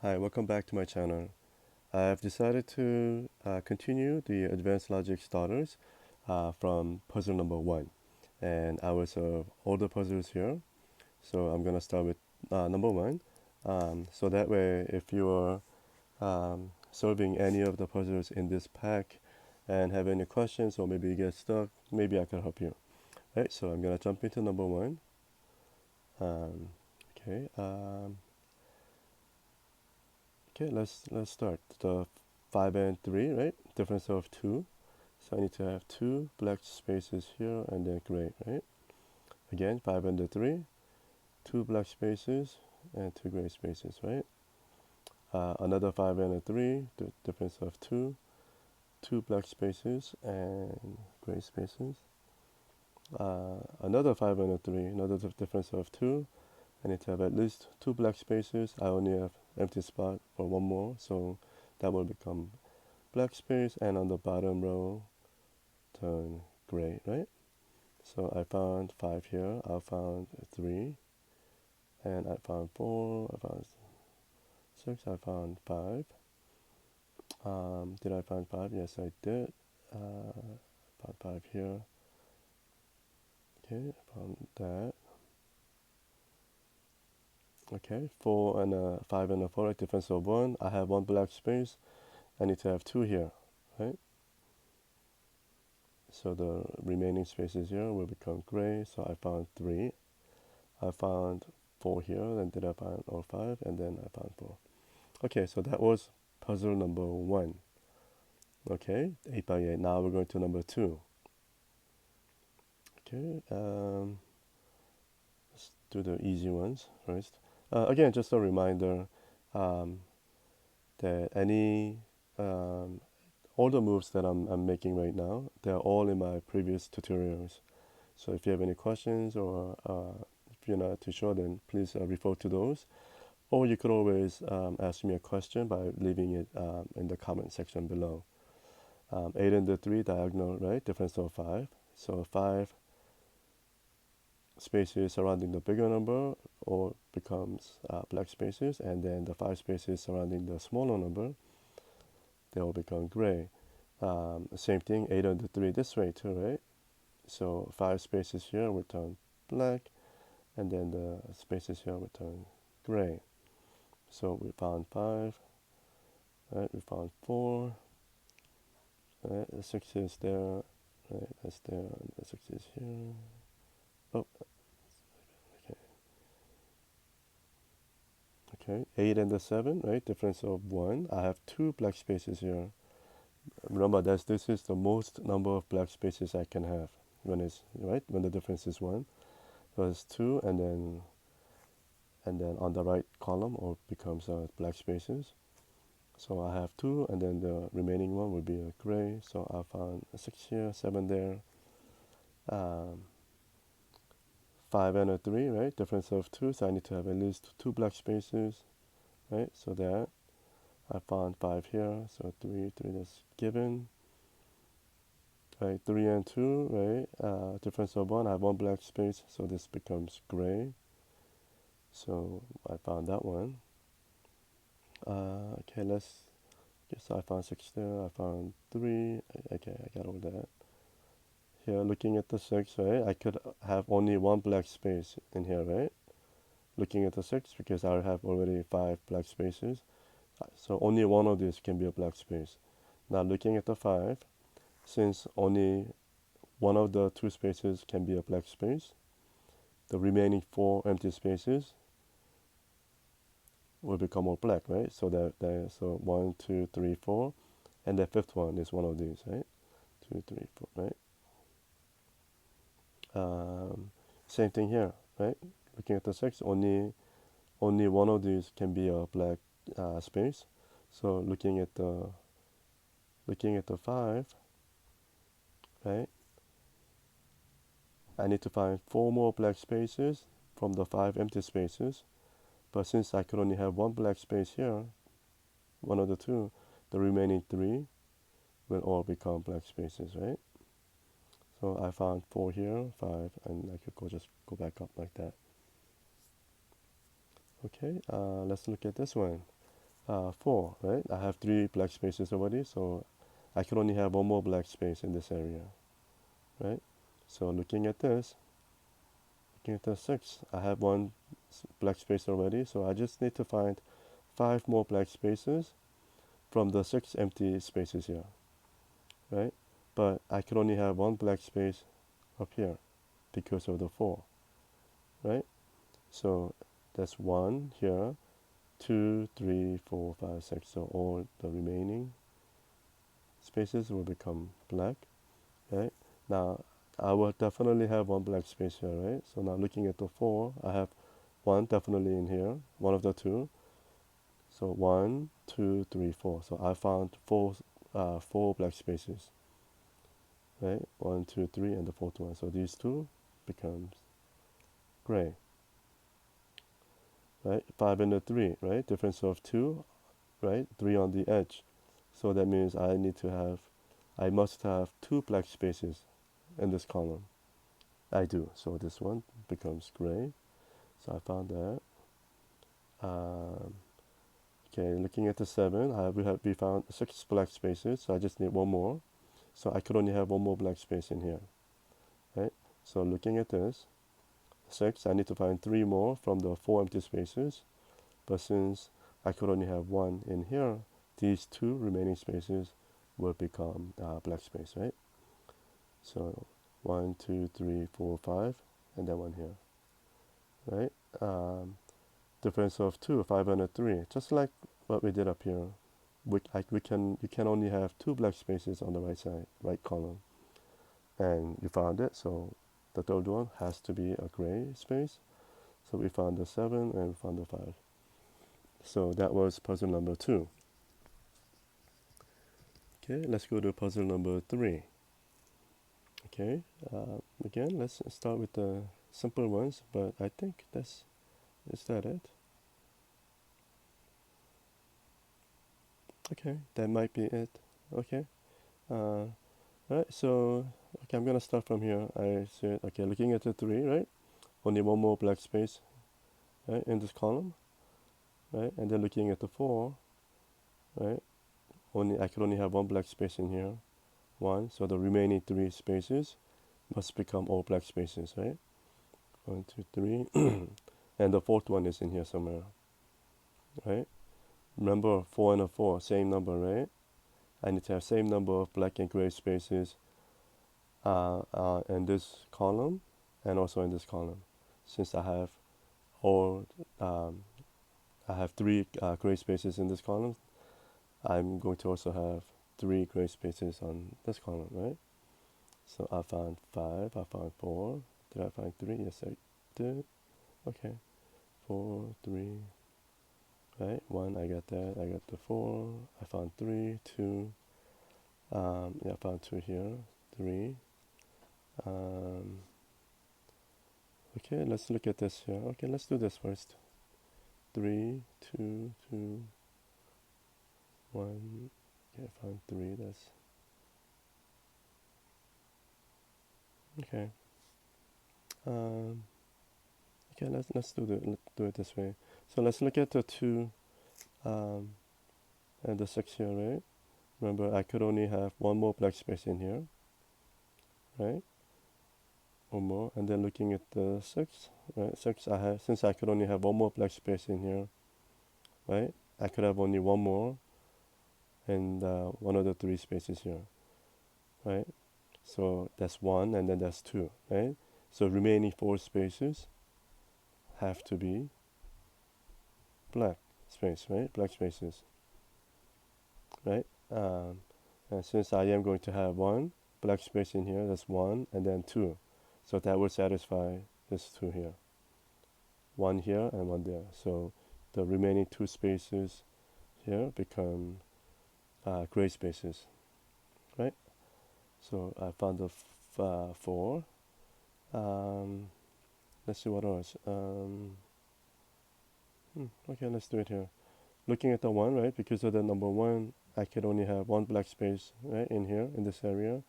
Hi, welcome back to my channel. I've decided to continue the advanced logic starters from puzzle number 1. And I will solve all the puzzles here. So I'm going to start with number 1. So that way, if you are solving any of the puzzles in this pack and have any questions or maybe you get stuck, maybe I can help you. Right, so I'm going to jump into number 1. Um, okay. Okay, let's start. The 5 and 3, right? Difference of 2. So I need to have 2 black spaces here and then gray, right? Again, 5 and the 3, 2 black spaces and 2 gray spaces, right? Another 5 and a 3, the difference of 2, 2 black spaces and gray spaces. Another 5 and a 3, another difference of 2. I need to have at least 2 black spaces. I only have empty spot for one more, so that will become black space, and on the bottom row turn gray, right? So I found 5 here, I found 3, and I found 4, I found 6, I found 5. Did I find 5? Yes, I did. Found 5 here. Okay, I found that. Okay, 4 and a 5 and a 4, right? Difference of 1. I have 1 black space. I need to have 2 here, right? So the remaining spaces here will become gray. So I found 3. I found 4 here, and then I found all 5, and then I found 4. Okay, so that was puzzle number 1. Okay, 8 by 8. Now we're going to number 2. Okay, let's do the easy ones first. Again, just a reminder um, that all the moves that I'm making right now, they're all in my previous tutorials. So if you have any questions or if you're not too sure, then please refer to those. Or you could always ask me a question by leaving it in the comment section below. 8 and the 3 diagonal, right? Difference of 5. So 5 spaces surrounding the bigger number or becomes black spaces, and then the 5 spaces surrounding the smaller number, they all become gray. Same thing, 8 and the 3 this way too, right? So 5 spaces here will turn black, and then the spaces here will turn gray. So we found 5, right? We found 4, right? The 6 is there, right? That's there, the 6 is here. Oh, okay. Okay, 8 and the 7, right? Difference of 1. I have 2 black spaces here. Remember that this is the most number of black spaces I can have when it's, right? When the difference is 1. So it's 2, and then on the right column all becomes black spaces. So I have 2, and then the remaining one will be a gray. So I found a 6 here, 7 there. 5 and a 3, right? Difference of 2, so I need to have at least 2 black spaces, right? So that I found 5 here, so 3 is given, right? 3 and 2, right? Difference of 1, I have 1 black space, so this becomes gray. So I found that one. Okay, so I found 6 there, I found 3, okay, I got all that. Here, looking at the 6, right? I could have only 1 black space in here, right? Looking at the 6, because I have already 5 black spaces. So only one of these can be a black space. Now looking at the 5, since only one of the 2 spaces can be a black space, the remaining 4 empty spaces will become all black, right? So so 1, 2, 3, 4, and the 5th one is one of these, right? 2, 3, 4, right? Same thing here, right? Looking at the 6, only one of these can be a black space. So looking at the 5, right? I need to find 4 more black spaces from the 5 empty spaces. But since I could only have 1 black space here, one of the 2, the remaining 3 will all become black spaces, right? So I found 4 here, 5, and I could just go back up like that. Okay, let's look at this one. 4, right? I have 3 black spaces already, so I can only have one more black space in this area, right? So looking at the 6, I have one black space already, so I just need to find 5 more black spaces from the 6 empty spaces here, right? But I can only have one black space up here because of the 4, right? So that's 1 here, 2, 3, 4, 5, 6. So all the remaining spaces will become black, right? Now I will definitely have one black space here, right? So now looking at the 4, I have one definitely in here, one of the 2. So 1, 2, 3, 4. So I found 4 black spaces, right? 1, 2, 3, and the 4th one. So these 2 becomes gray, right? 5 and the 3, right? Difference of 2, right? 3 on the edge. So that means I must have 2 black spaces in this column. I do. So this one becomes gray. So I found that. Okay, looking at the 7, we found 6 black spaces. So I just need one more. So I could only have one more black space in here, right? So looking at this, 6, I need to find 3 more from the 4 empty spaces. But since I could only have one in here, these 2 remaining spaces will become black space, right? So 1, 2, 3, 4, 5, and then one here, right? Difference of 2, 5 and a 3, just like what we did up here. You can only have 2 black spaces on the right side, right column, and you found it. So the third one has to be a gray space. So we found the 7 and we found the 5. So that was puzzle number 2. Okay, let's go to puzzle number 3. Okay, again, let's start with the simple ones, but I think is that it? Okay, that might be it. Okay, right, so, okay, I'm gonna start from here. I said, okay, looking at the 3, right? Only one more black space, right, in this column, right? And then looking at the 4, right? I can only have one black space in here, 1. So the remaining 3 spaces must become all black spaces, right? 1, 2, 3, and the 4th one is in here somewhere, right? Remember, 4 and a 4, same number, right? I need to have same number of black and gray spaces in this column and also in this column. Since all, um, I have 3 gray spaces in this column, I'm going to also have 3 gray spaces on this column, right? So I found 5, I found 4. Did I find 3? Yes, I did. Okay, 4, 3, right? 1, I got that. I got the 4. I found 3, 2. Yeah, I found 2 here. 3. Okay, let's look at this here. Okay, let's do this first. 3, 2, 2, 1. Okay, I found 3. That's okay. Okay, let's do it this way. So let's look at the 2 and the 6 here, right? Remember, I could only have one more black space in here, right? One more, and then looking at the 6, right? 6, since I could only have one more black space in here, right? I could have only one more in one of the 3 spaces here, right? So that's 1, and then that's 2, right? So remaining 4 spaces have to be black space, right? Black spaces, right? And since I am going to have one black space in here, that's 1, and then 2. So that will satisfy this 2 here. 1 here and 1 there. So the remaining 2 spaces here become gray spaces, right? So I found the 4. Let's see what else. Okay, let's do it here. Looking at the 1, right? Because of the number 1, I could only have one black space, right, in here, in this area.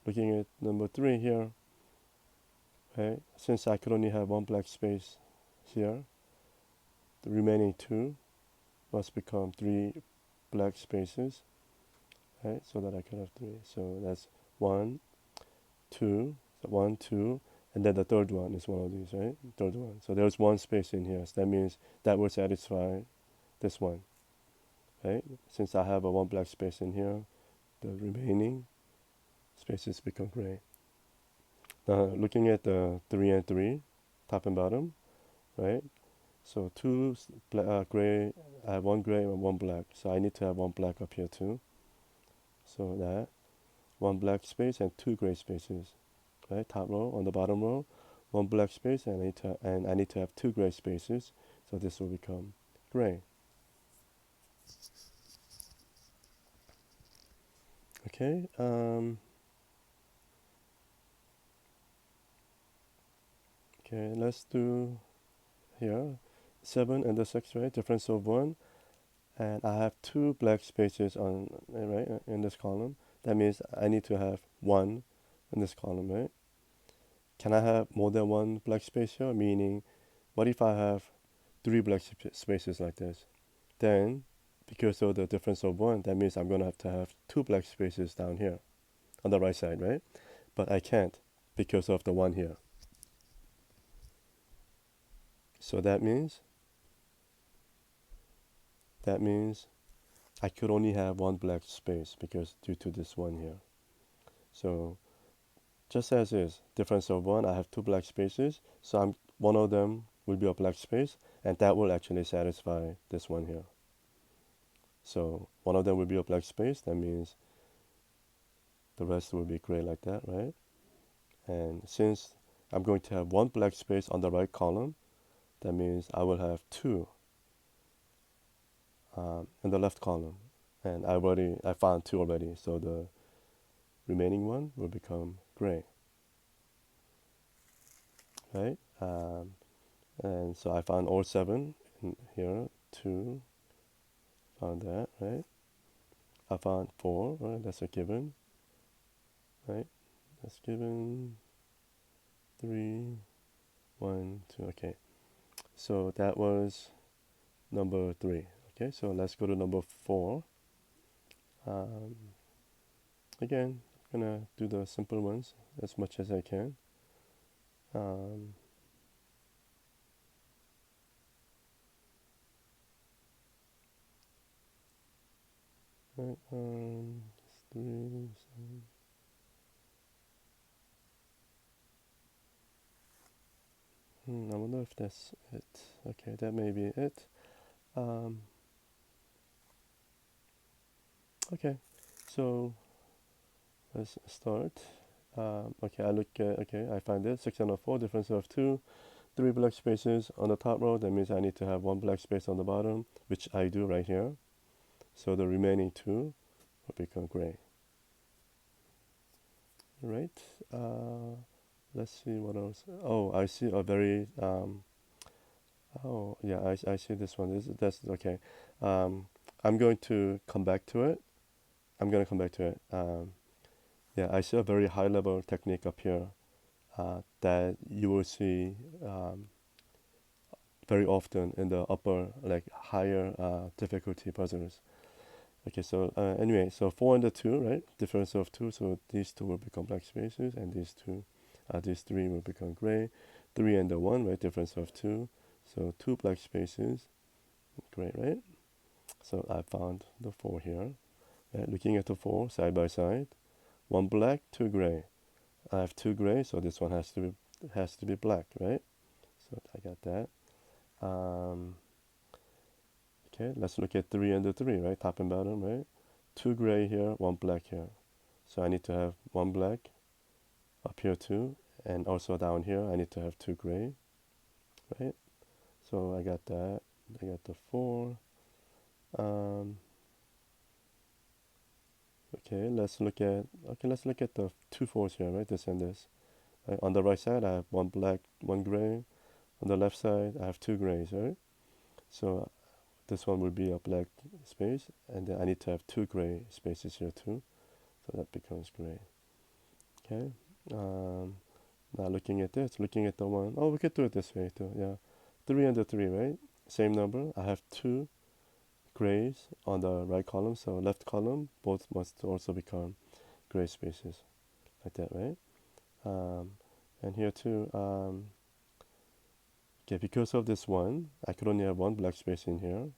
Looking at number 3 here, right? Since I could only have one black space here, the remaining 2 must become 3 black spaces, right? So that I could have 3. So that's 1, 2, so 1, 2, and then the third one is one of these, right? Third one. So there's one space in here. So that means that will satisfy this one, right? Since I have a one black space in here, the remaining spaces become gray. Now looking at the 3 and 3, top and bottom, right? So gray, I have one gray and one black. So I need to have one black up here too. So that, one black space and 2 gray spaces, right? Top row, on the bottom row, one black space and I need to have 2 gray spaces. So this will become gray. Okay, okay, let's do here 7 and the 6, right? Difference of 1, and I have 2 black spaces on, right, in this column. That means I need to have 1 in this column, right? Can I have more than 1 black space here? Meaning, what if I have 3 black spaces like this? Then, because of the difference of 1, that means I'm going to have 2 black spaces down here on the right side, right? But I can't because of the 1 here. So that means I could only have 1 black space because due to this 1 here. So just as is, difference of 1, I have 2 black spaces, so one of them will be a black space, and that will actually satisfy this one here. So one of them will be a black space, that means the rest will be gray like that, right? And since I'm going to have 1 black space on the right column, that means I will have 2 in the left column. And I found 2 already, so the remaining one will become gray, right? And so I found all 7 in here, 2, found that, right? I found 4, right? That's a given, right? That's given. 3, 1, 2, okay. So that was number 3. Okay, so let's go to number 4. Again, I'm gonna do the simple ones as much as I can. Right, 3, 7. I wonder if that's it. Okay, that may be it. Okay, so let's start. Okay, I find it. 6 and a 4, difference of 2. 3 black spaces on the top row. That means I need to have 1 black space on the bottom, which I do right here. So the remaining 2 will become gray. Right. Let's see what else. Oh, I see a very. Oh, yeah, I see this one. That's okay. I'm going to come back to it. Yeah, I see a very high level technique up here that you will see very often in the upper, like higher difficulty puzzles. Okay, so anyway, so 4 and the 2, right? Difference of 2, so these 2 will become black spaces, and these 3 will become gray. 3 and the 1, right? Difference of 2, so 2 black spaces, gray, right? So I found the 4 here. Right? Looking at the 4 side by side, 1 black, 2 gray. I have 2 gray, so this one has to be black, right? So I got that. Okay, let's look at 3 and the 3, right? Top and bottom, right? 2 gray here, 1 black here. So I need to have 1 black up here too, and also down here I need to have 2 gray, right? So I got that. I got the 4. Okay, let's look at the 2 4s here, right? This and this. Right? On the right side I have 1 black, 1 gray. On the left side I have 2 grays, right? So this one will be a black space, and then I need to have 2 gray spaces here too, so that becomes gray. Okay. Now looking at the one. Oh, we could do it this way too. Yeah, 3 and the 3, right? Same number. I have 2 grays on the right column, so left column, both must also become gray spaces, like that, right? And here too, okay, because of this one, I could only have one black space in here.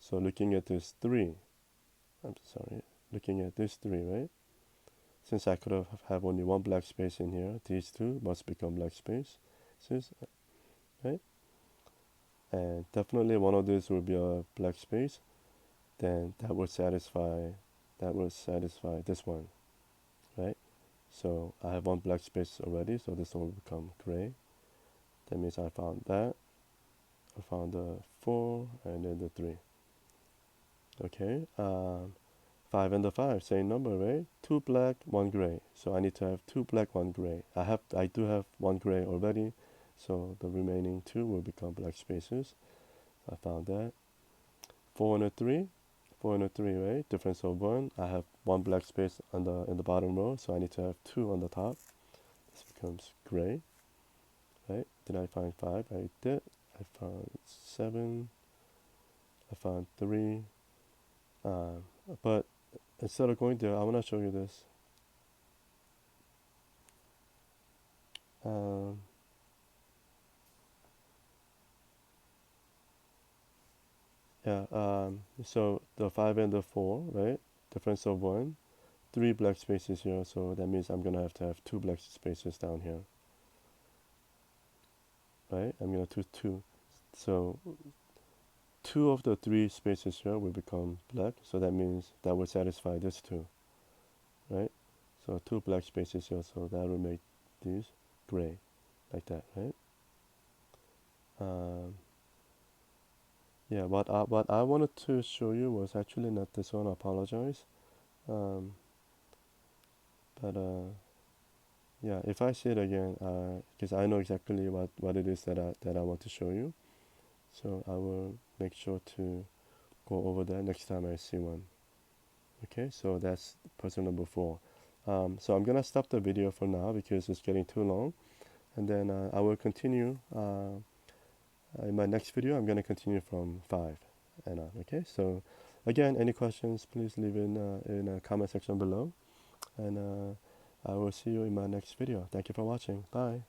So looking at this three, I'm sorry, looking at this three, right? Since I could have only one black space in here, these two must become black spaces, right? And definitely one of these will be a black space. Then that will satisfy this one, right? So I have one black space already, so this one will become gray. That means I found that. I found the 4 and then the 3. Okay, 5 and the 5, same number, right? 2 black, 1 gray. So I need to have 2 black, 1 gray. I do have 1 gray already, so the remaining 2 will become black spaces. I found that. 4 and a 3, 4 and a 3, right? Difference of 1. I have 1 black space in the bottom row, so I need to have 2 on the top. This becomes gray, right? Did I find 5? I did. I found 7. I found 3. But instead of going there, I want to show you this. Um, yeah, so the 5 and the 4, right? Difference of 1. 3 black spaces here, so that means I'm going to have 2 black spaces down here. Right? I'm going to do 2. So 2 of the 3 spaces here will become black, so that means that will satisfy this 2. Right? So 2 black spaces here, so that will make these gray, like that, right? Yeah, what I wanted to show you was actually not this one. I apologize. Um, but yeah, if I see it again, because I know exactly what it is that I want to show you, so I will make sure to go over that next time I see one. Okay, so that's puzzle number 4. So I'm gonna stop the video for now because it's getting too long, and then I will continue in my next video. I'm gonna continue from 5 and on. Okay, so again, any questions, please leave in a comment section below, and I will see you in my next video. Thank you for watching. Bye.